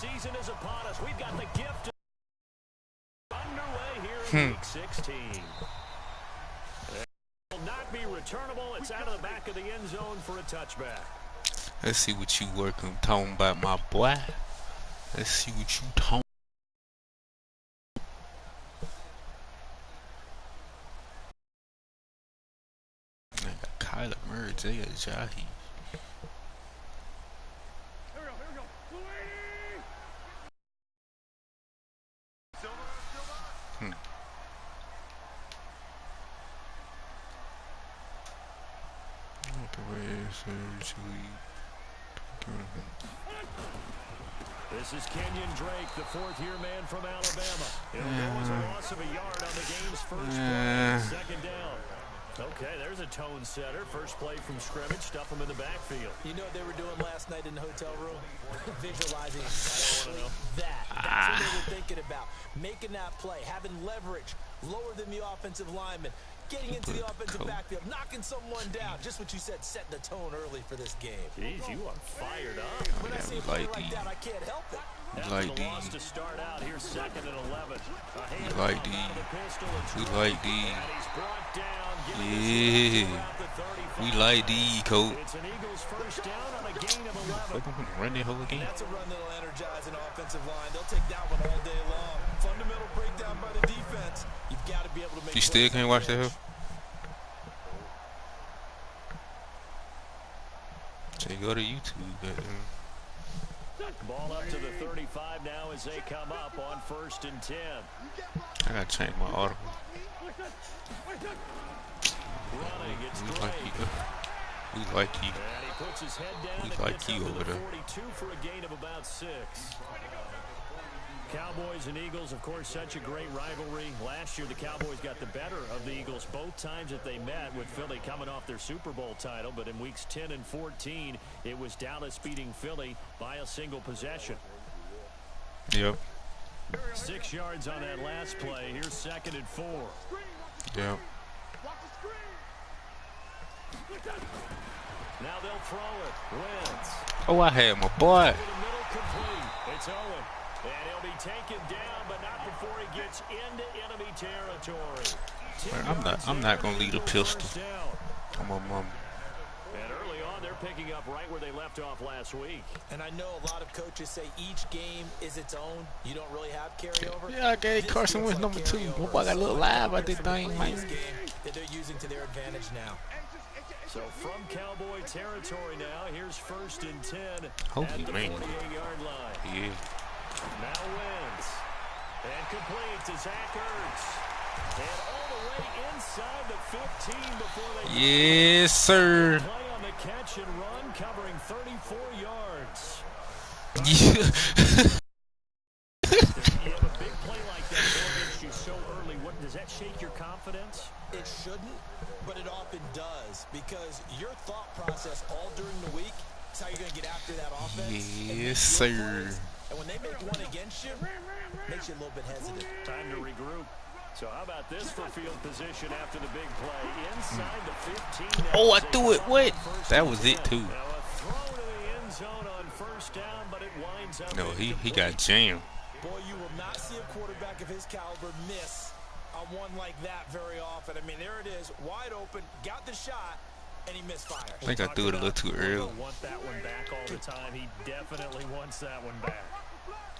season is upon us. We've got the gift underway here in Week 16. It will not be returnable. It's out of the back of the end zone for a touchback. Let's see what you talking about, my boy. Let's see what you talking. I got Kyler Murray, Jay Ajayi. This is Kenyon Drake, the fourth-year man from Alabama. It'll go as a loss of a yard on the game's first play. Second down. Okay, there's a tone setter. First play from scrimmage. Stuff them in the backfield. You know what they were doing last night in the hotel room? Visualizing exactly that. That's what they were thinking about. Making that play, having leverage, lower than the offensive lineman, getting into the offensive backfield, knocking someone down. Just what you said, setting the tone early for this game. Jeez, you are fired up. When I see a play like that, I can't help it. Like the loss to start out here, 2nd and 11. We like these. We like these. Yeah. We like these, coach. It's an Eagles first down on a gain of 11. We're going to run that whole game. That's a run that'll energize an offensive line. They'll take that one all day long. Fundamental breakdown by the defense. You've got to be able to make. You still can't watch that hoe? So you go to YouTube. Ball up to the 35 now as they come up on 1st and 10. I gotta change my audible. Running, it's we like you. We like you. And he puts his head down we like you over there. 42 for a gain of about 6. Cowboys and Eagles, of course, such a great rivalry. Last year, the Cowboys got the better of the Eagles both times that they met, with Philly coming off their Super Bowl title. But in weeks 10 and 14, it was Dallas beating Philly by a single possession. Yep. 6 yards on that last play. Here's 2nd and 4. Yep. Now they'll throw it. Wins. Oh, I had my boy. It's Owen. And he'll be taken down, but not before he gets into enemy territory. Man, I'm not gonna lead a pistol. I'm a mom. And early on, they're picking up right where they left off last week. And I know a lot of coaches say each game is its own. You don't really have carryover. Yeah, I gave Carson Wentz number 2. Boy, I got a little live at this thing, man. That they're using to their advantage now. So from Cowboy territory now, here's 1st and 10 Holy at the man. 48-yard line. Yeah. Now wins. And complete to Zach Ertz. And all the way inside the 15 before they... Yes, sir. Play on the catch and run, covering 34 yards. Yeah. You have a big play like that against you so early. What, does that shake your confidence? It shouldn't, but it often does, because your thought process all during the week is how you're going to get after that offense. Yes, sir. And when they make one against you, it makes you a little bit hesitant. Time to regroup. So how about this for field position after the big play? Inside the 15. Oh, I threw it. What? That was it, too. Now a throw to the end zone on 1st down, but it winds up. No, he got jammed. Boy, you will not see a quarterback of his caliber miss on one like that very often. I mean, there it is, wide open, got the shot, and he misfired. I think I threw it a little too early. Want that one back all the time. He definitely wants that one back.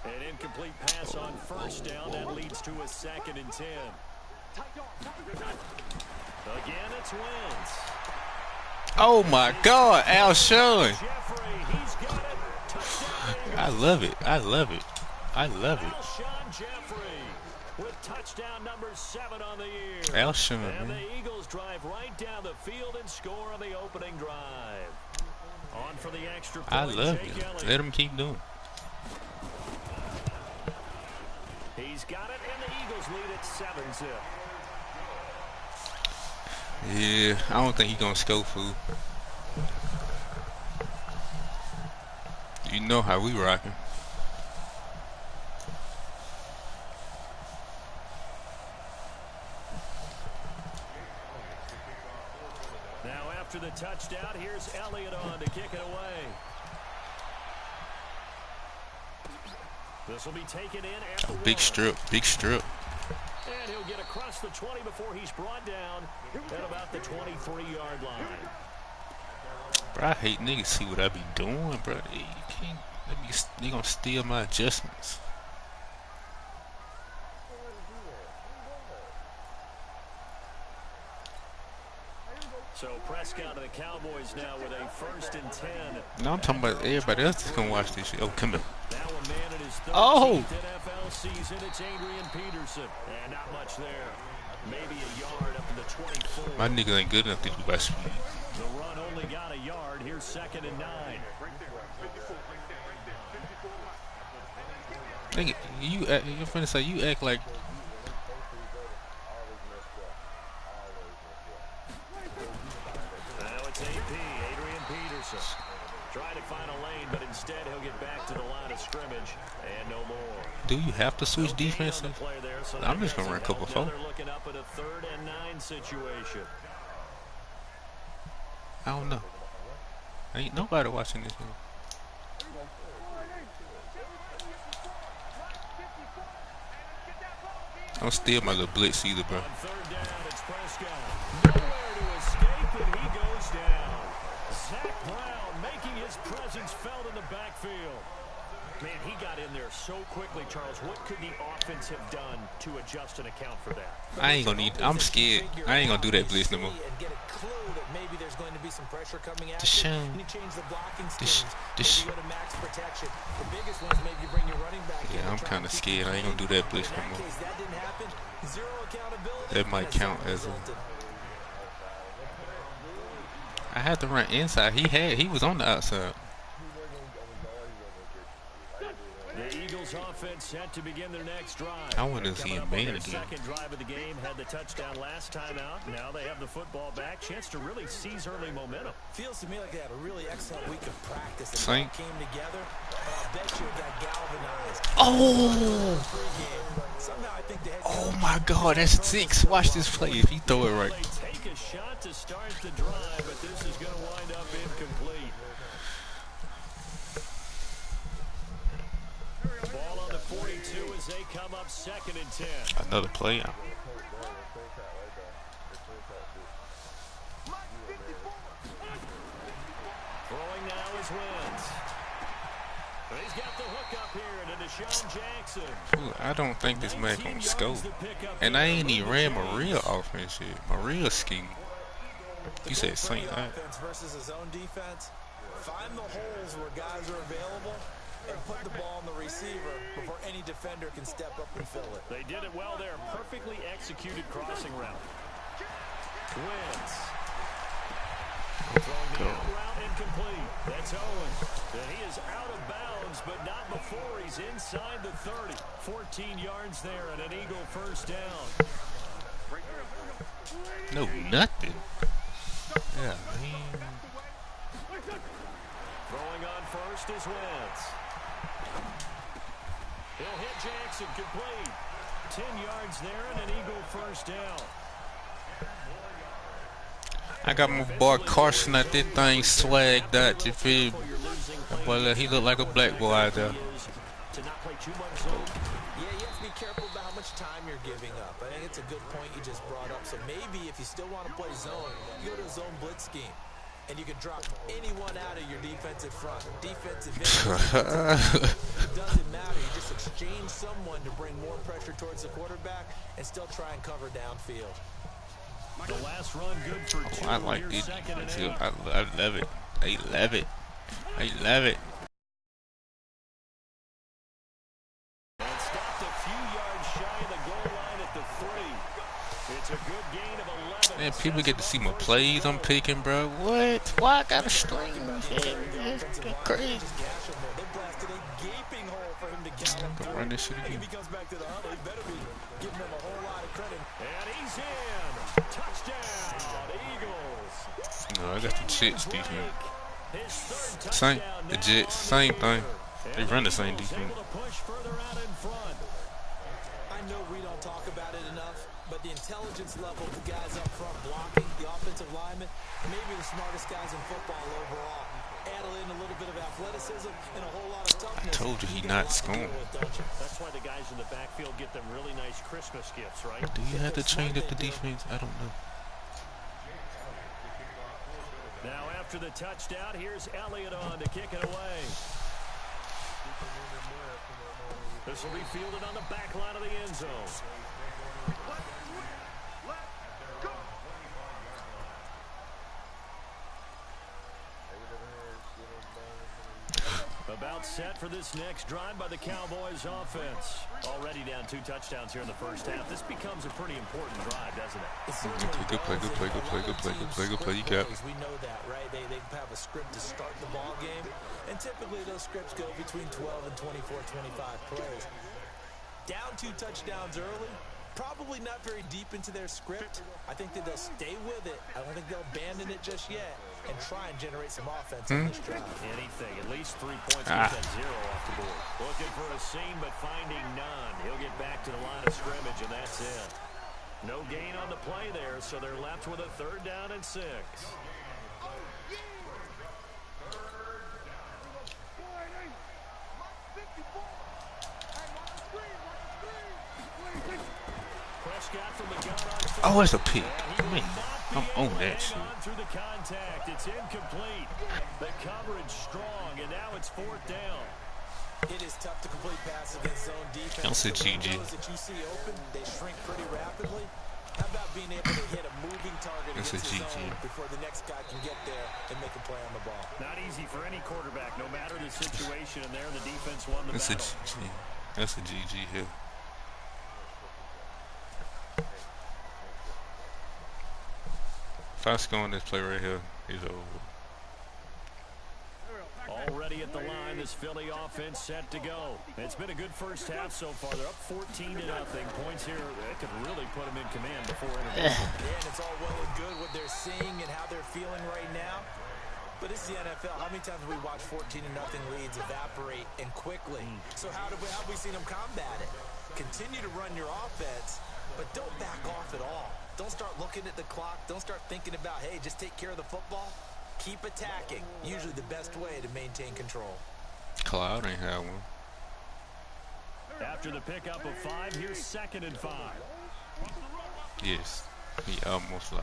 An incomplete pass on 1st down. That leads to a 2nd and 10. Again, it's Wentz. Oh, my God. Alshon. I love it. I love it. I love it. Alshon Jeffrey with touchdown number 7 on the year. Alshon, and man. the Eagles drive right down the field and score on the opening drive. On for the extra point. I love it. Let him keep doing it. He's got it, and the Eagles lead at 7-zip. Yeah, I don't think he's going to score, fool. You know how we rocking. Now after the touchdown, here's Elliott on to kick it away. This will be taken in at the Big 1. strip, big strip. And he'll get across the 20 before he's brought down at about the 23-yard line. Bro, I hate niggas see what I be doing, bro. You can't. They gonna steal my adjustments. So Prescott of the Cowboys now with a 1st and 10. No, I'm talking about everybody else that's gonna watch this shit. Oh, come here. Now a man in his 13th Oh! NFL season. It's Adrian Peterson. And not much there. Maybe a yard up to the 24. My niggas ain't good enough to do by speed. The run only got a yard. Here's 2nd and 9. Nigga, you're finna say you act like. Now it's AP, Adrian Peterson. Trying to find a lane, but instead he'll get back to the line of scrimmage and no more. Do you have to switch defenses? So I'm just gonna run a couple of 4. they're looking up at a 3rd and 9 situation. I don't know. Ain't nobody watching this. Don't steal my little blitz either, bro. On 3rd down, it's Prescott. Nowhere to escape, and he goes down. Zach Brown making his presence felt in the backfield. Man, he got in there so quickly, Charles. What could the offense have done to adjust and account for that? I ain't gonna need. I'm scared. I ain't gonna do that blitz no more. Deshaun. Yeah, I'm kind of scared. I ain't gonna do that blitz no more. That might count as a. I had to run inside. He was on the outside. The Eagles offense set to begin their next drive. I want to see him man again. Second drive of the game, had the touchdown last time out. Now they have the football back. Chance to really seize early momentum. Feels to me like they had a really excellent week of practice. Same. Came together. I bet you it got galvanized. Oh! Somehow I think they had Oh my God, that's 6. Watch this play if he throw it right. They take a shot to start the drive, but this is going to wind up incomplete. Ball on the 42 as they come up 2nd and 10. Another play. Throwing now is Wentz. He's got the hook up here to Deshaun Jackson. Ooh, I don't think this man gonna score. And I ain't even ran my real offense yet. My real scheme. You said Saint. Offense versus his own defense. Find the holes where guys are available and put the ball on the receiver before any defender can step up and fill it. They did it well there. Perfectly executed crossing route. Wentz. Throwing the out route incomplete. That's Owens. And he is out of bounds, but not before he's inside the 30. 14 yards there and an Eagle 1st down. No, nothing. Yeah, man. Throwing on 1st is Wentz. He'll hit Jackson complete. 10 yards there and an Eagle 1st down. I got my boy Carson at that thing swagged out, you feel me? Well, he look like a black boy out there. Yeah, you have to be careful about how much time you're giving up. I think it's a good point you just brought up. So maybe if you still want to play zone, you go to a zone blitz scheme. And you can drop anyone out of your defensive front. Defensive end. It doesn't matter. You just exchange someone to bring more pressure towards the quarterback and still try and cover downfield. The last run good for 2. I like Here's it. 2nd and 8. I love it. I love it. I love it. And stopped a few yards shy of the goal line at the 3. It's a good gain of 11. Man, people get to see my plays I'm picking, bro. What? Why I got a string? That's crazy. Go run this shit again. If he comes back to the huddle, he better be giving him a whole lot of credit. And he's in. Touchdown, Eagles. No, I got the Jets defense. His 3rd Same. touchdown The now Jets, on same the thing. year. They run the same And defense. able to push further out in front. I know we don't talk about it enough, but the intelligence level of the guys up front blocking, the offensive linemen, maybe the smartest guys in football overall. Add in a little bit of athleticism and a whole lot of toughness. I told you he not scoring. That's why the guys in the backfield get them really nice Christmas gifts, right? Do you have to change up the defense? I don't know. Now after the touchdown, here's Elliott on to kick it away. This will be fielded on the back line of the end zone. About set for this next drive by the Cowboys offense. Already down 2 touchdowns here in the first half. This becomes a pretty important drive, doesn't it? Good play, good play, good play, good play, good play, good play. You got it. We know that, right? They have a script to start the ball game, and typically those scripts go between 12 and 24, 25 plays. Down 2 touchdowns early, probably not very deep into their script. I think that they'll stay with it. I don't think they'll abandon it just yet and try and generate some offense on this drive. Anything, at least 3 points, get that 0 off the board. Looking for a seam, but finding none. He'll get back to the line of scrimmage, and that's it. No gain on the play there, so they're left with a 3rd down and 6. Oh, it's a pick. Man, I'm on that shit. Through the contact, it's incomplete. The coverage strong, and now it's 4th down. It is tough to complete passes against zone defense. Don't say GG. That you see open, they shrink pretty rapidly. How about being able to hit a moving target against the zone before the next guy can get there and make a play on the ball? Not easy for any quarterback, no matter the situation, and there the defense won the battle. That's a GG. That's a GG here. If I score on this play right here, he's over. Already at the line, this Philly offense set to go. It's been a good first half so far. They're up 14-0. Points here that could really put them in command before intermission. And it's all well and good what they're seeing and how they're feeling right now. But it's the NFL. How many times have we watched 14-0 leads evaporate and quickly? So how have we seen them combat it? Continue to run your offense, but don't back off at all. Don't start looking at the clock. Don't start thinking about, hey, just take care of the football. Keep attacking. Usually the best way to maintain control. Cloud ain't had one. After the pickup of 5, here's 2nd and 5. Yes, he almost like.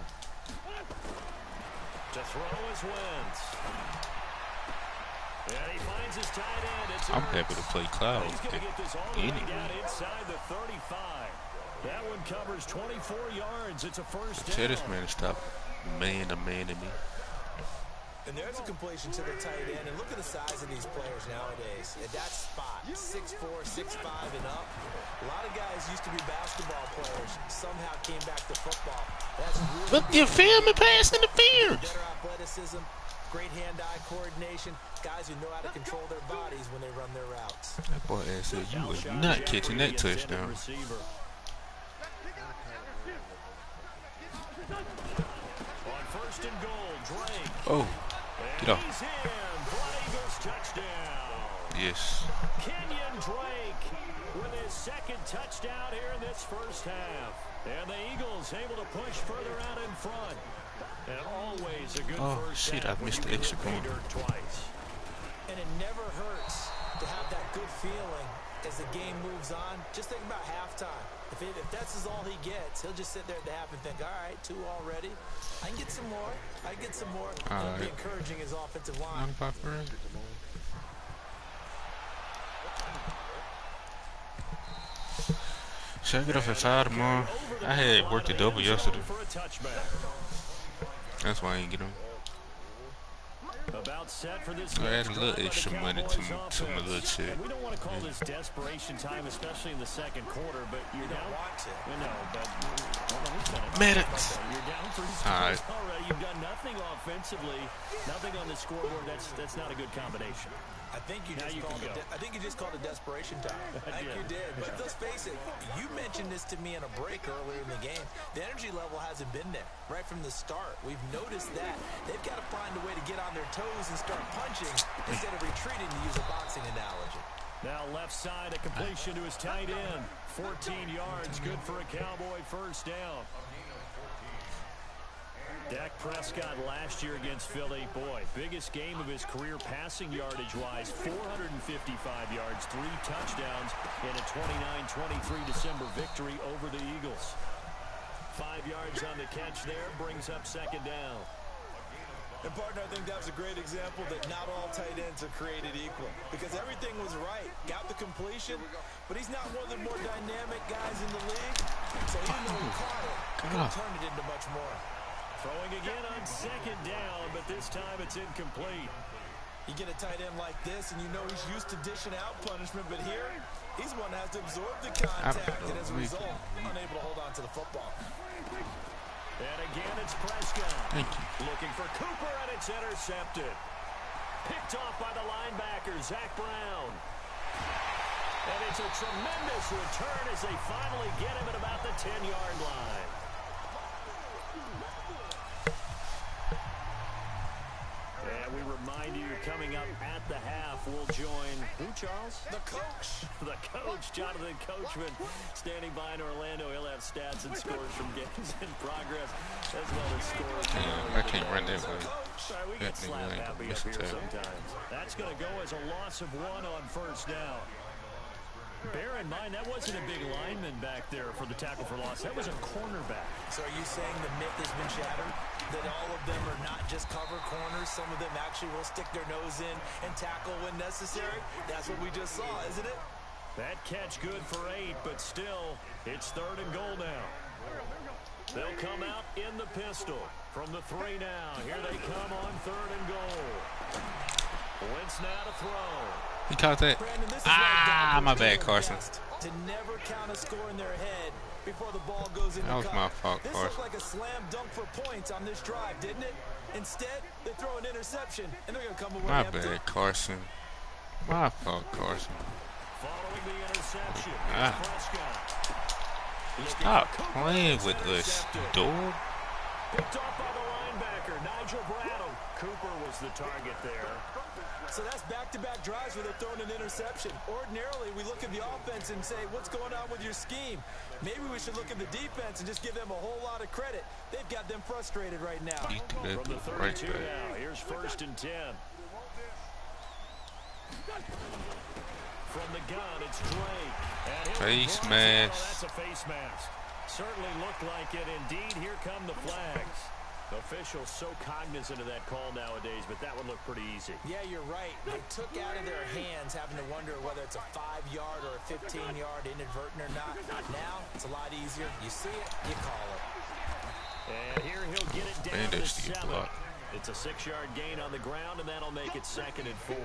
To throw is Wentz. And he finds his tight end. I'm happy to play Cloud. He's going to get this all the way down inside the 35. That one covers 24 yards. It's a first down. Tell this man to stop man-to-man-ing me. And there's a completion to the tight end. And look at the size of these players nowadays. At that spot, 6'4", 6'5", and up. A lot of guys used to be basketball players. Somehow came back to football. That's really look, you film and pass interference. Better athleticism, great hand-eye coordination. Guys who know how to control their bodies when they run their routes. That boy ass said you were not catching that touchdown. On 1st and goal, Drake. Oh, get off. He's in. Blood Eagles touchdown. Yes. Kenyon Drake with his 2nd touchdown here in this first half. And the Eagles able to push further out in front. And always a good first shit, half. I missed the extra point. Twice. And it never hurts to have that good feeling as the game moves on. Just think about halftime. If that's all he gets, he'll just sit there at the half and think, all right, 2 already. I can get some more. I can get some more. It'll be encouraging his offensive line. Should I get off at 5 tomorrow? I had worked a double yesterday. That's why I ain't get on. About set for this I added a little extra money to my little check. We don't want to call this desperation time, especially in the 2nd quarter, but you're down. Madden. You're down 3 scores already. You've done nothing offensively, nothing on the scoreboard. That's not a good combination. I think you just called it desperation time. I think you did. But let's face it, you mentioned this to me in a break earlier in the game. The energy level hasn't been there right from the start. We've noticed that. They've got to find a way to get on their toes and start punching instead of retreating, to use a boxing analogy. Now left side, a completion to his tight end. 14 yards, good for a Cowboy first down. Dak Prescott last year against Philly, boy, biggest game of his career passing yardage-wise, 455 yards, 3 touchdowns in a 29-23 December victory over the Eagles. 5 yards on the catch there, brings up second down. And, partner, I think that was a great example that not all tight ends are created equal because everything was right. Got the completion, but he's not one of the more dynamic guys in the league. So even though he caught it, he could have turned it into much more. Throwing again on second down, but this time it's incomplete. You get a tight end like this, and you know he's used to dishing out punishment, but here, he's one that has to absorb the contact, and as a result, unable to hold on to the football. And again, it's Prescott. Looking for Cooper, and it's intercepted. Picked off by the linebacker, Zach Brown. And it's a tremendous return as they finally get him at about the 10-yard line. And we remind you, coming up at the half, we'll join who, Charles? The coach. The coach, Jonathan Coachman, standing by in Orlando. He'll have stats and scores from games in progress, as well as scores. I can't run that way. We get slap happy up here sometimes. That's going to go as a loss of 1 on first down. Bear in mind, that wasn't a big lineman back there for the tackle for loss. That was a cornerback. So are you saying the myth has been shattered? That all of them are not just cover corners? Some of them actually will stick their nose in and tackle when necessary? That's what we just saw, isn't it? That catch good for 8, but still, it's 3rd and goal now. They'll come out in the pistol from the 3 now. Here they come on 3rd and goal. Wentz now to throw. He caught that. Brandon, my bad, Carson. To never count a score in their head before the ball goes in. That was my fault, Carson. This looked like a slam dunk for points on this drive, didn't it? Instead, they throw an interception, and they're going to come away empty. My bad, Carson. My fault, Carson. Following the interception, Prescott. Stop playing with us, dog. Picked off by the linebacker, Nigel Bradham. Cooper was the target there. So that's back-to-back drives where they're throwing an interception. Ordinarily, we look at the offense and say, what's going on with your scheme? Maybe we should look at the defense and just give them a whole lot of credit. They've got them frustrated right now. From the 32 now, here's 1st and 10. From the gun, it's Drake. Face mask. Oh, that's a face mask. Certainly looked like it. Indeed, here come the flags. Officials so cognizant of that call nowadays, but that would look pretty easy. Yeah, you're right. They took out of their hands having to wonder whether it's a 5-yard or a 15-yard inadvertent or not. Now, it's a lot easier. You see it, you call it. And here he'll get it down to 7. It's a 6-yard gain on the ground, and that'll make it 2nd and 4.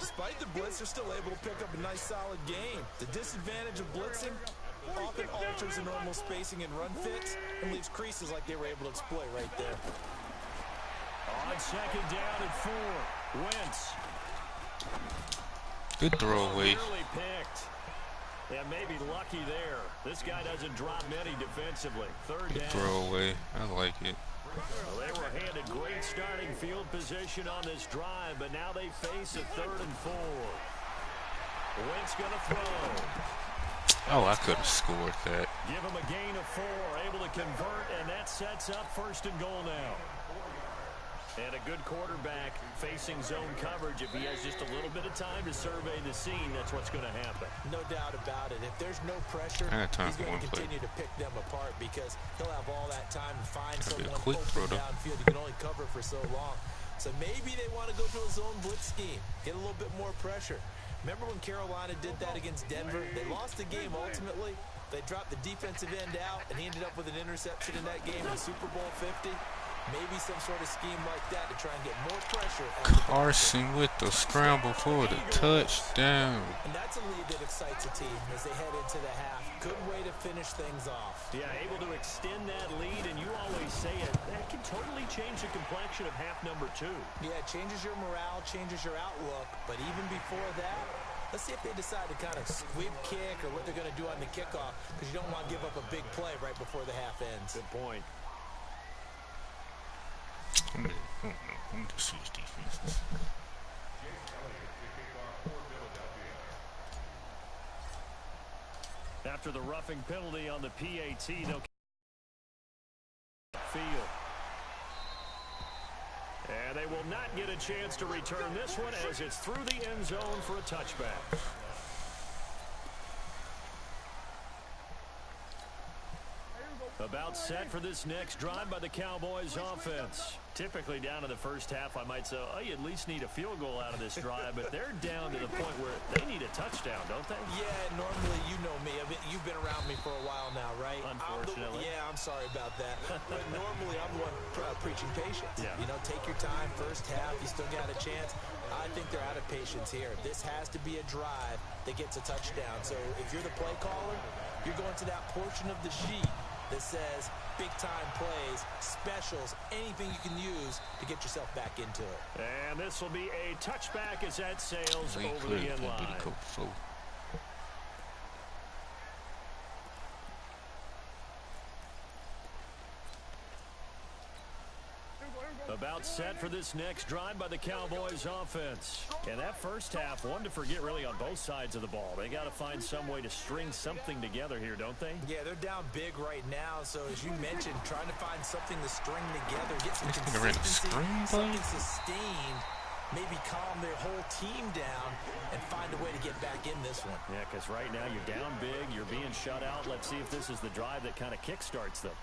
Despite the blitz, they're still able to pick up a nice, solid gain. The disadvantage of blitzing often alters the normal spacing and run fits and leaves creases like they were able to exploit right there. On 2nd down and 4, Wentz. Good throwaway. Really picked. And maybe lucky there. This guy doesn't drop many defensively. 3rd down. Good throwaway. I like it. Well, they were handed great starting field position on this drive, but now they face a 3rd and 4. Wentz going to throw. Oh, I could have scored that. Give him a gain of 4, able to convert, and that sets up 1st and goal now. And a good quarterback facing zone coverage. If he has just a little bit of time to survey the scene, that's what's going to happen. No doubt about it. If there's no pressure, he's going to continue to pick them apart because he'll have all that time to find someone open downfield. He can only cover for so long. So maybe they want to go to a zone blitz scheme, get a little bit more pressure. Remember when Carolina did that against Denver? They lost the game ultimately. They dropped the defensive end out, and he ended up with an interception in that game in Super Bowl 50. Maybe some sort of scheme like that to try and get more pressure. Carson with the scramble for the touchdown. And that's a lead that excites a team as they head into the half. Good way to finish things off. Yeah, able to extend that lead, and you always say it, that can totally change the complexion of half number 2. Yeah, it changes your morale, changes your outlook. But even before that, let's see if they decide to kind of squib kick or what they're going to do on the kickoff, because you don't want to give up a big play right before the half ends. Good point. I'm going to switch defenses. After the roughing penalty on the PAT, they'll field. chance to return this one as it's through the end zone for a touchback. About set for this next drive by the Cowboys offense. Typically down in the first half, I might say, oh, you at least need a field goal out of this drive, but they're down to the point where they need a touchdown, don't they? Yeah, normally you know me. I mean, you've been around me for a while now, right? Unfortunately. I'm sorry about that. But normally I'm the one preaching patience. Yeah. You know, take your time, first half, you still got a chance. I think they're out of patience here. This has to be a drive that gets a touchdown. So if you're the play caller, you're going to that portion of the sheet that says big-time plays, specials, anything you can use to get yourself back into it. And this will be a touchback as that sails over the end line. About set for this next drive by the Cowboys offense. And that first half, one to forget really on both sides of the ball. They got to find some way to string something together here, don't they? Yeah, they're down big right now. So as you mentioned, trying to find something to string together, get some consistency, something sustained, maybe calm their whole team down and find a way to get back in this one. Yeah, because right now you're down big, you're being shut out. Let's see if this is the drive that kind of kickstarts them.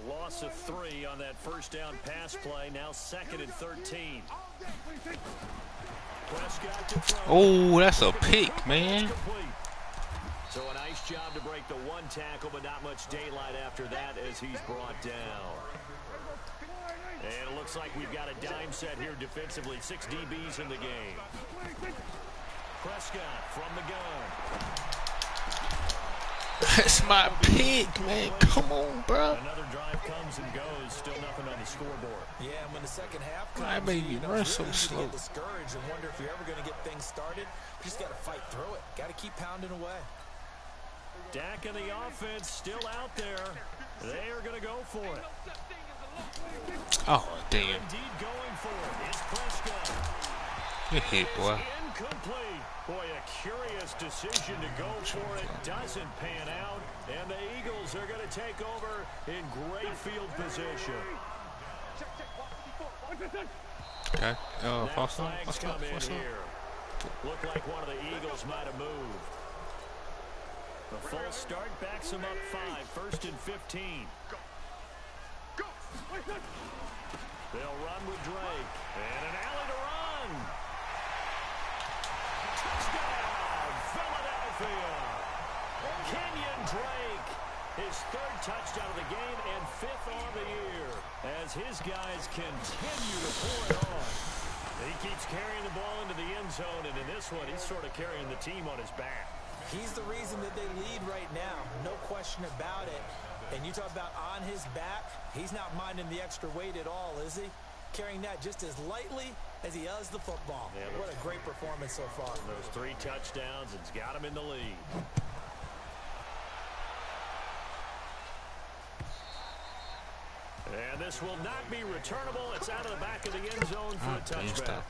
Loss of 3 on that first down pass play. Now 2nd and 13. Prescott to throw. Oh, that's a pick, man. So a nice job to break the one tackle, but not much daylight after that as he's brought down. And it looks like we've got a dime set here defensively. 6 DBs in the game. Prescott from the gun. That's my pick, man. Come on, bro. Another drive comes and goes. Still nothing on the scoreboard. Yeah, and when the second half comes, I made you run so really slow. Get discouraged and wonder if you're ever going to get things started. You just got to fight through it. Got to keep pounding away. Dak and the offense still out there. They are going to go for it. Oh, damn. Indeed going for it. It's Prescott. Good hit, boy. Incomplete. Boy, a curious decision to go for it. Doesn't pan out. And the Eagles are going to take over in great field position. Okay. False come in here. Looked like one of the Eagles might have moved. The false start backs them up 5. 1st and 15. They'll run with Drake. And an alley to run. Touchdown, Philadelphia. Kenyon Drake, his 3rd touchdown of the game and 5th on the year as his guys continue to pour it on. He keeps carrying the ball into the end zone, and in this one, he's sort of carrying the team on his back. He's the reason that they lead right now, no question about it. And you talk about on his back, he's not minding the extra weight at all, is he? Carrying that just as lightly as he does the football. Yeah, what a great performance so far. Those 3 touchdowns, it's got him in the lead. And this will not be returnable. It's out of the back of the end zone for a touchback.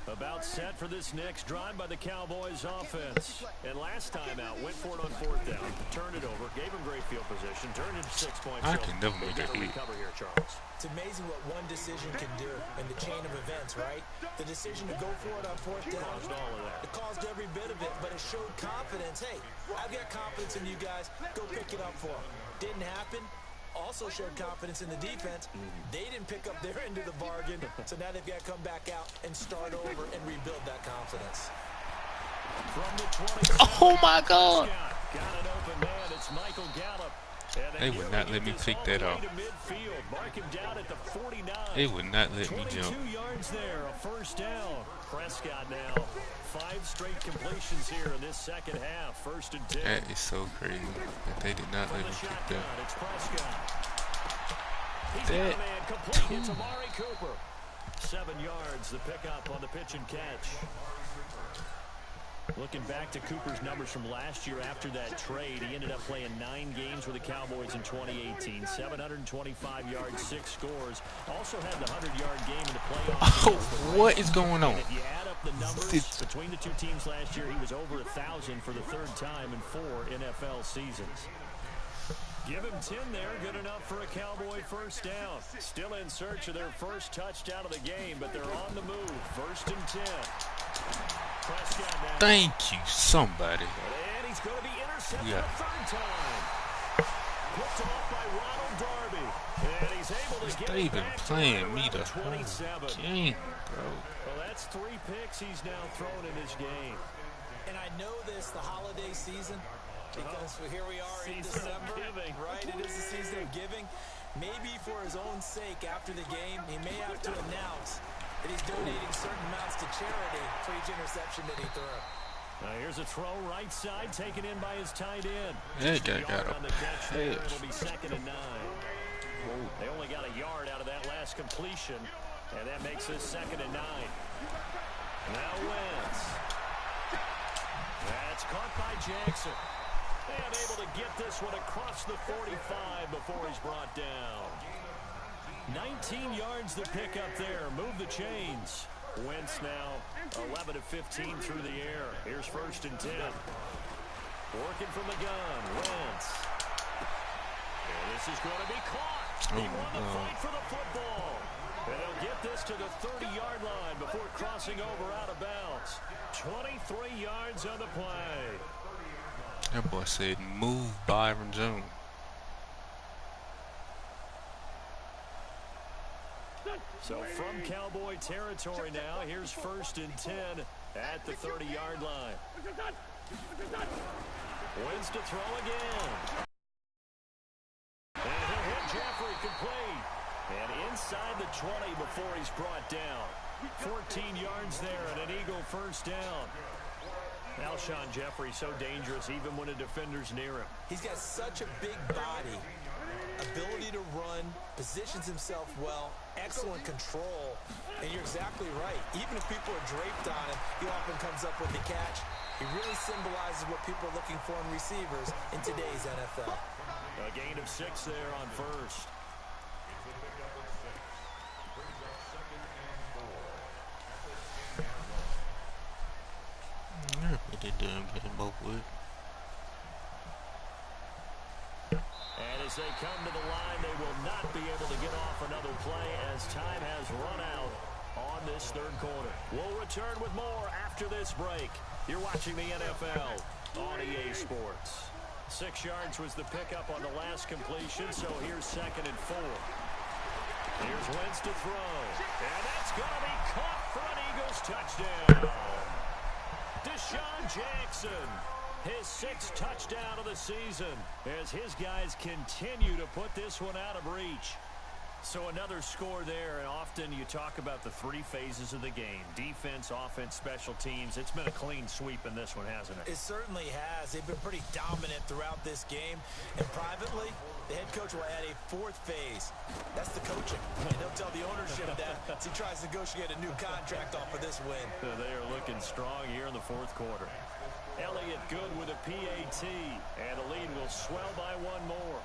About set for this next drive by the Cowboys offense. And last time out, went for it on 4th down, turned it over, gave him great field position, turned it to 6 points. I can never make that hit. Recover here, Charles. It's amazing what one decision can do in the chain of events, right? The decision to go for it on 4th down. Caused all of that. It caused every bit of it, but it showed confidence. Hey, I've got confidence in you guys. Go pick it up for them. Didn't happen. Also showed confidence in the defense. They didn't pick up their end of the bargain, so now they've got to come back out and start over and rebuild that confidence. From the 20. Oh, my God. Got an open man. It's Michael Gallup. They would not let me pick that off. Mark him down at the 49. They would not let me 22 jump. yards there, a 1st down. Prescott now 5 straight completions here in this second half. 1st and 10. That is so crazy that they did not let me pick that. It's Prescott. He's got a man complete. It's Amari Cooper. 7 yards, the pickup on the pitch and catch. Looking back to Cooper's numbers from last year after that trade, he ended up playing 9 games with the Cowboys in 2018. 725 yards, 6 scores. Also had the 100-yard game in the playoffs. Oh, what is going on? And if you add up the numbers between the two teams last year, he was over 1,000 for the 3rd time in 4 NFL seasons. Give him 10 there, good enough for a Cowboy first down. Still in search of their first touchdown of the game, but they're on the move. 1st and 10. Thank you, somebody. And he's going to be intercepted a 3rd time. Picked off by Ronald Darby. And he's able to get They've it been back playing me the 27. game, bro. Well, that's 3 picks he's now thrown in this game. And I know this, the holiday season, because here we are in December, right? It is the season of giving. Maybe for his own sake, after the game, he may have to announce that he's donating certain amounts to charity for each interception that he threw. Now here's a throw right side, taken in by his tight end. That guy got on the catch there. a It'll be 2nd and 9. They only got a yard out of that last completion, and that makes this 2nd and 9. Now Wentz. That's caught by Jackson. And able to get this one across the 45 before he's brought down. 19 yards to pick up there. Move the chains. Wentz now 11 of 15 through the air. Here's 1st and 10. Working from the gun. Wentz. And this is going to be caught. He won the fight for the football. And he'll get this to the 30-yard line before crossing over out of bounds. 23 yards on the play. That boy said, move Byron Jones. So from Cowboy territory now, here's 1st and 10 at the 30-yard line. Wins to throw again. And he'll hit Jeffrey complete. And inside the 20 before he's brought down. 14 yards there and an Eagle first down. Alshon Jeffrey so dangerous even when a defender's near him. He's got such a big body, ability to run, positions himself well, excellent control. And you're exactly right. Even if people are draped on him, he often comes up with the catch. He really symbolizes what people are looking for in receivers in today's NFL. A gain of 6 there on 1st. What they doing, getting both ways. And as they come to the line, they will not be able to get off another play as time has run out on this 3rd quarter. We'll return with more after this break. You're watching the NFL on EA Sports. 6 yards was the pickup on the last completion, so here's 2nd and 4. Here's Wentz to throw. And that's going to be caught for an Eagles touchdown. Deshaun Jackson, his 6th touchdown of the season, as his guys continue to put this one out of reach. So another score there, and often you talk about the 3 phases of the game. Defense, offense, special teams. It's been a clean sweep in this one, hasn't it? It certainly has. They've been pretty dominant throughout this game. And privately, the head coach will add a 4th phase. That's the coaching. And he'll tell the ownership that as he tries to negotiate a new contract off of this win. They are looking strong here in the 4th quarter. Elliott good with a PAT, and the lead will swell by 1 more.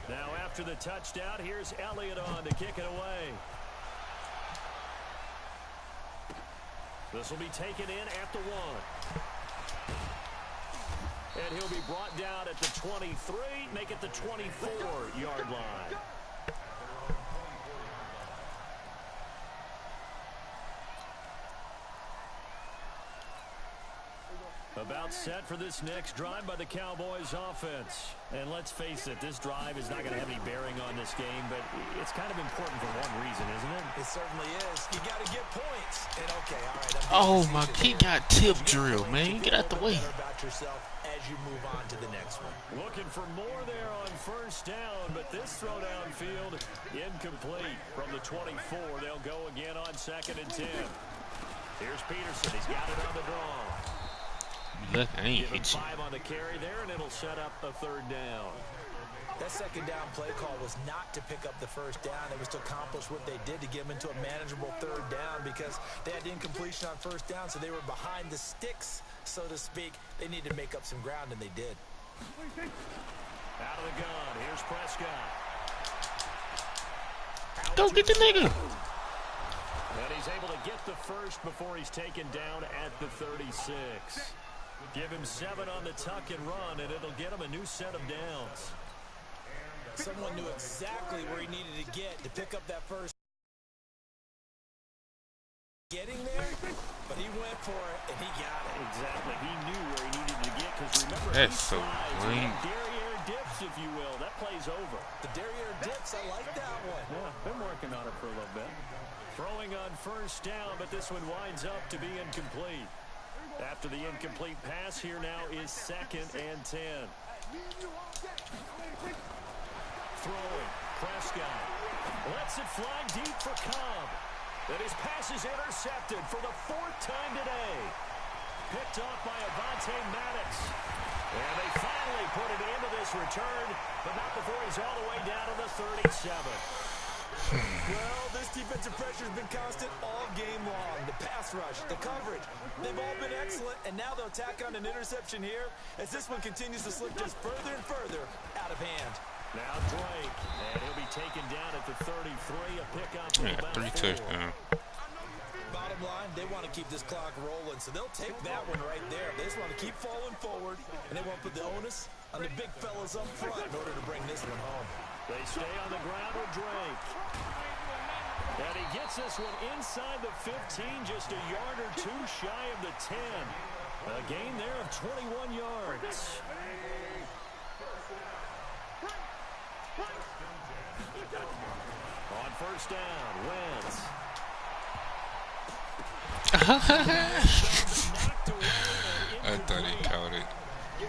Now after the touchdown, here's Elliott on to kick it away. This will be taken in at the 1. And he'll be brought down at the 23, make it the 24-yard line. About set for this next drive by the Cowboys offense. And let's face it, this drive is not going to have any bearing on this game, but it's kind of important for one reason, isn't it? It certainly is. You got to get points. And okay, all right. Oh my, he got tip drill, man. Get out the way. About yourself as you move on to the next one. Looking for more there on 1st down, but this throw downfield incomplete from the 24. They'll go again on 2nd and 10. Here's Peterson. He's got it on the draw. Look, I ain't Give him hit you. 5 on the carry there, and it'll set up a 3rd down. That second down play call was not to pick up the first down. It was to accomplish what they did to get them into a manageable third down because they had incompletion on first down, so they were behind the sticks, so to speak. They needed to make up some ground, and they did. Out of the gun, here's Prescott. Go get the nigga. And he's able to get the first before he's taken down at the 36. Give him 7 on the tuck and run, and it'll get him a new set of downs. Someone knew exactly where he needed to get to pick up that first. Getting there, but he went for it, and he got it. Exactly. He knew where he needed to get, because remember, that's so clean. Derriere dips, if you will. That play's over. The derriere dips, I like that one. Yeah, been working on it for a little bit. Throwing on first down, but this one winds up to be incomplete. After the incomplete pass, here now is 2nd and 10. Throwing, Prescott lets it fly deep for Cobb. And his pass is intercepted for the 4th time today. Picked off by Avonte Maddox. And they finally put it into this return, but not before he's all the way down to the 37. Well, this defensive pressure has been constant all game long. The pass rush, the coverage, they've all been excellent, and now they'll tack on an interception here as this one continues to slip just further and further out of hand. Now Drake, and he'll be taken down at the 33, a pickup. Yeah, 3 touchdowns. Bottom line, they want to keep this clock rolling, so they'll take that one right there. They just want to keep falling forward, and they won't put the onus on the big fellas up front in order to bring this one home. They stay on the ground with Drake. And he gets this one inside the 15, just a yard or 2 shy of the 10. A gain there of 21 yards. On first down, Wentz. I thought he caught it.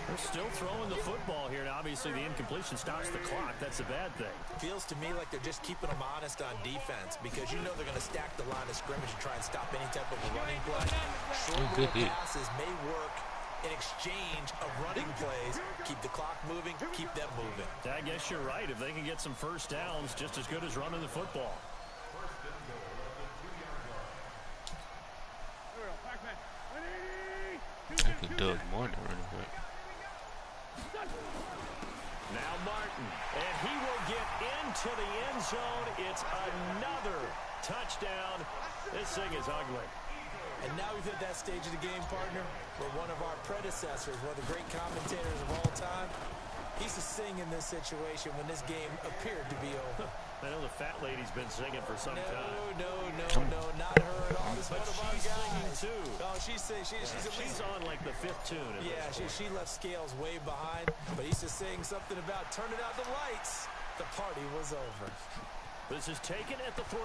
They're still throwing the football here. Now, obviously, the incompletion stops the clock. That's a bad thing. Feels to me like they're just keeping them honest on defense because you know they're going to stack the line of scrimmage and try and stop any type of a running play. Short passes may work in exchange of running plays. Keep the clock moving, keep them moving. I guess you're right. If they can get some first downs, just as good as running the football. I could do it more than running back. Now Martin, and he will get into the end zone. It's another touchdown. This thing is ugly. And now we've hit that stage of the game, partner, where one of our predecessors, one of the great commentators of all time, he's to sing in this situation when this game appeared to be over. I know the fat lady's been singing for some time. No, not her at all. This but one of our she's guys. singing too. Oh, she's on like the 5th tune. Yeah, she left Scales way behind, but he's just saying something about turning out the lights. The party was over. This is taken at the 3.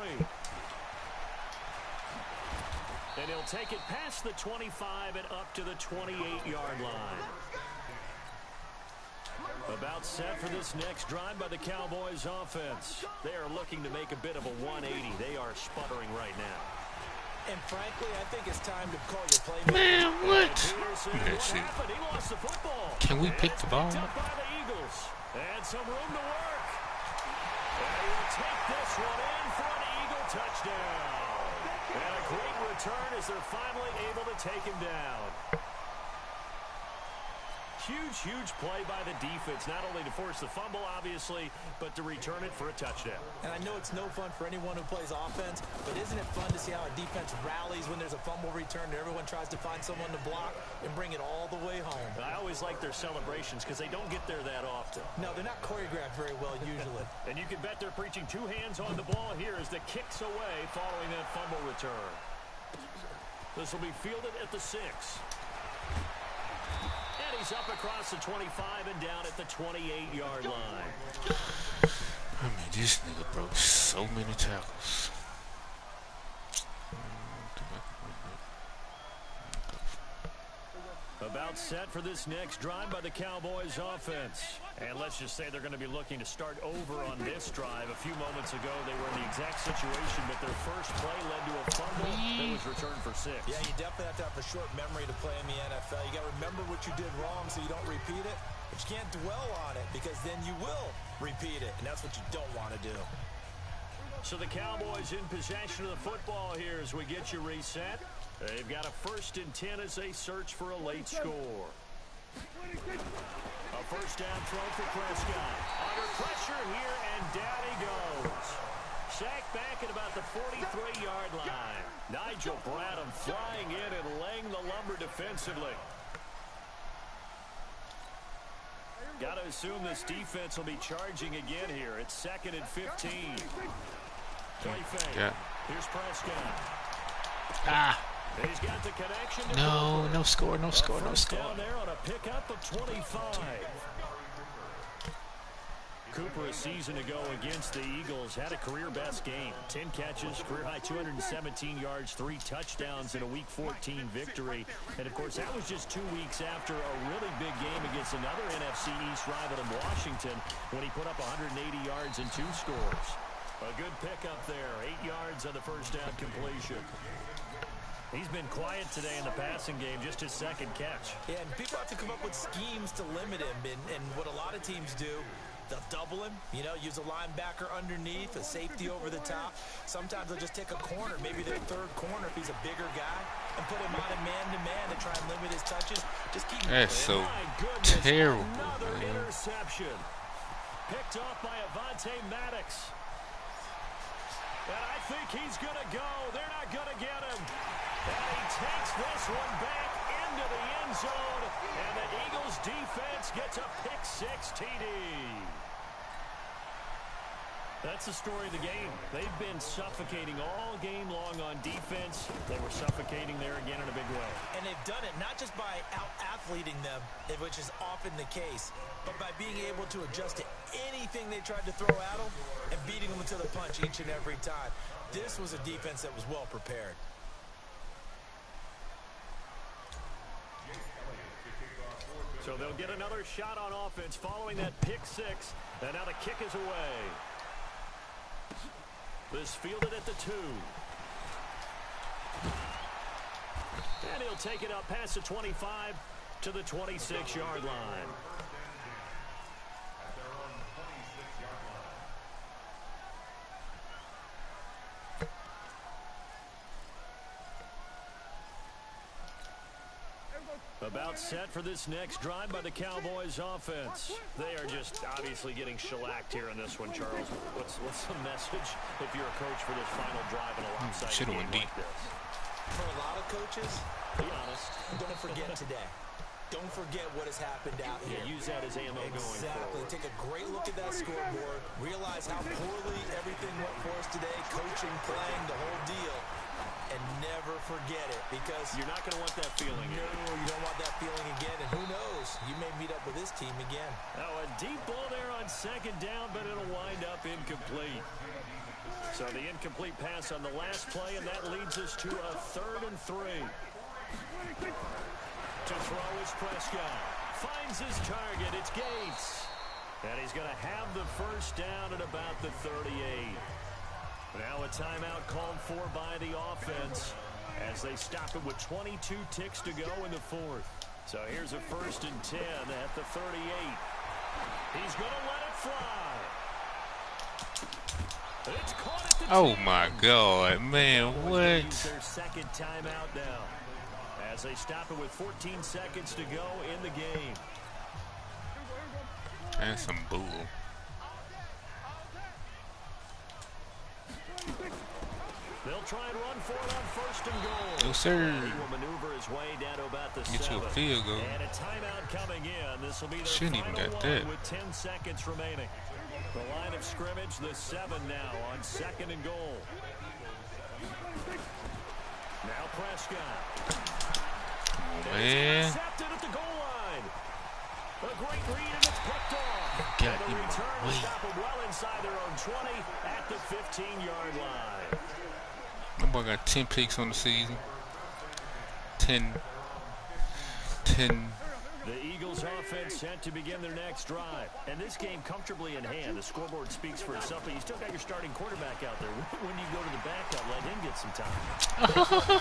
And he'll take it past the 25 and up to the 28-yard line. About set for this next drive by the Cowboys offense. They are looking to make a bit of a 180. They are sputtering right now. And frankly, I think it's time to call your playmaker. Man, what? What happened? He lost the football. Can we pick the ball up? By the Eagles. And some room to work. And he will take this one in for an Eagle touchdown. And a great return as they're finally able to take him down. Huge play by the defense, not only to force the fumble, obviously, but to return it for a touchdown. And I know it's no fun for anyone who plays offense, but isn't it fun to see how a defense rallies when there's a fumble return and everyone tries to find someone to block and bring it all the way home? I always like their celebrations because they don't get there that often. No, they're not choreographed very well usually. And you can bet they're preaching 2 hands on the ball here as the kick's away following that fumble return. This will be fielded at the 6. He's up across the 25 and down at the 28-yard line. I mean, this nigga broke so many tackles. About set for this next drive by the Cowboys offense. And let's just say they're going to be looking to start over on this drive. A few moments ago, they were in the exact situation, but their first play led to a fumble that was returned for 6. Yeah, you definitely have to have a short memory to play in the NFL. You got to remember what you did wrong so you don't repeat it, but you can't dwell on it because then you will repeat it, and that's what you don't want to do. So the Cowboys in possession of the football here as we get you reset. They've got a 1st and 10 as they search for a late score. A first down throw for Prescott. Under pressure here, and down he goes. Sacked back at about the 43-yard line. Nigel Bradham flying in and laying the lumber defensively. Got to assume this defense will be charging again here. It's 2nd and 15. Play fake. Yeah. Here's Prescott. Ah. He's got the connection. No, no score, no score, no score. Down there on a pickup of 25. Cooper a season ago against the Eagles had a career-best game. 10 catches, career-high 217 yards, 3 touchdowns in a Week 14 victory. And, of course, that was just 2 weeks after a really big game against another NFC East rival in Washington when he put up 180 yards and 2 scores. A good pickup there, 8 yards on the first down completion. He's been quiet today in the passing game, just his 2nd catch. Yeah, and people have to come up with schemes to limit him. And what a lot of teams do, they'll double him, you know, use a linebacker underneath, a safety over the top. Sometimes they'll just take a corner, maybe their 3rd corner if he's a bigger guy, and put him on a man-to-man to try and limit his touches. Just keep That's so terrible, another man. Interception. Picked off by Avonte Maddox. And I think he's going to go. They're not going to get him. And he takes this one back into the end zone. And the Eagles defense gets a pick-6 TD. That's the story of the game. They've been suffocating all game long on defense. They were suffocating there again in a big way. And they've done it not just by out-athleting them, which is often the case, but by being able to adjust to anything they tried to throw at them and beating them to the punch each and every time. This was a defense that was well prepared. So they'll get another shot on offense following that pick-6. And now the kick is away. This fielded at the 2. And he'll take it up past the 25 to the 26-yard line. About set for this next drive by the Cowboys offense. They are just obviously getting shellacked here in this one, Charles. What's the message if you're a coach for this final drive in a lopsided game like this? For a lot of coaches, be honest, don't forget today. Don't forget what has happened out here. Yeah, use that as ammo going forward. Exactly. Take a great look at that scoreboard. Realize how poorly everything went for us today. Coaching, playing, the whole deal. And never forget it, because you're not going to want that feeling. No, you don't want that feeling again. And who knows? You may meet up with this team again. Now a deep ball there on 2nd down, but it'll wind up incomplete. So the incomplete pass on the last play, and that leads us to a 3rd and 3. To throw is Prescott. Finds his target. It's Gates. And he's going to have the first down at about the 38. Now a timeout called for by the offense as they stop it with 22 ticks to go in the 4th. So here's a 1st and 10 at the 38. He's going to let it fly. It's caught at the 10. Oh my God, man, what? Use their 2nd timeout now as they stop it with 14 seconds to go in the game. That's some bull. They'll try and run for it on 1st and goal. No, sir. He will maneuver his way down to about the Get 7. you a field goal. And a timeout coming in. This will be their Shouldn't even final got one that. with 10 seconds remaining. The line of scrimmage, the 7 now on 2nd and goal. Now Prescott. Oh, man. Intercepted at the goal line. A great read, and it's picked off. Got and the him return away. to stop him well inside their own 20 at the 15-yard line. That boy got 10 picks on the season. 10 10. The Eagles offense set to begin their next drive. And this game comfortably in hand. The scoreboard speaks for itself, but you still got your starting quarterback out there. When do you go to the backup, let him get some time?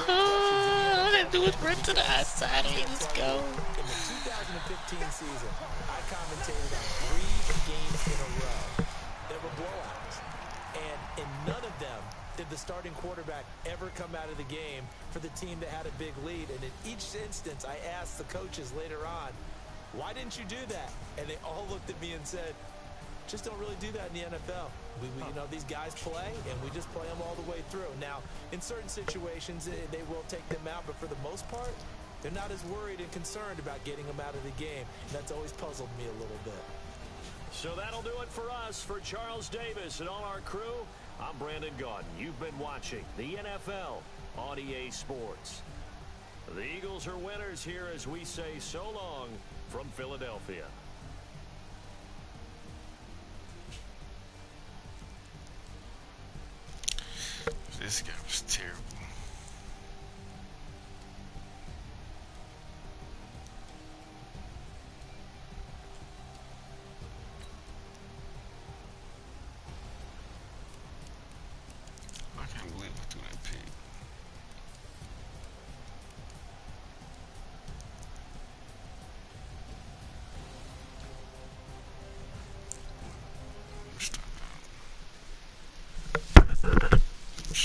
All I gotta do is run to the outside. Let's go. In the 2015 season, I commentated on 3 games in a row that were blowouts. And in none of them did the starting quarterback ever come out of the game for the team that had a big lead. And in each instance, I asked the coaches later on, why didn't you do that? And they all looked at me and said, just don't really do that in the NFL. You know, these guys play, and we just play them all the way through. Now, in certain situations, they will take them out, but for the most part, they're not as worried and concerned about getting them out of the game. And that's always puzzled me a little bit. So that'll do it for us. For Charles Davis and all our crew, I'm Brandon Gaudin. You've been watching the NFL on EA Sports. The Eagles are winners here as we say so long from Philadelphia. This guy was terrible.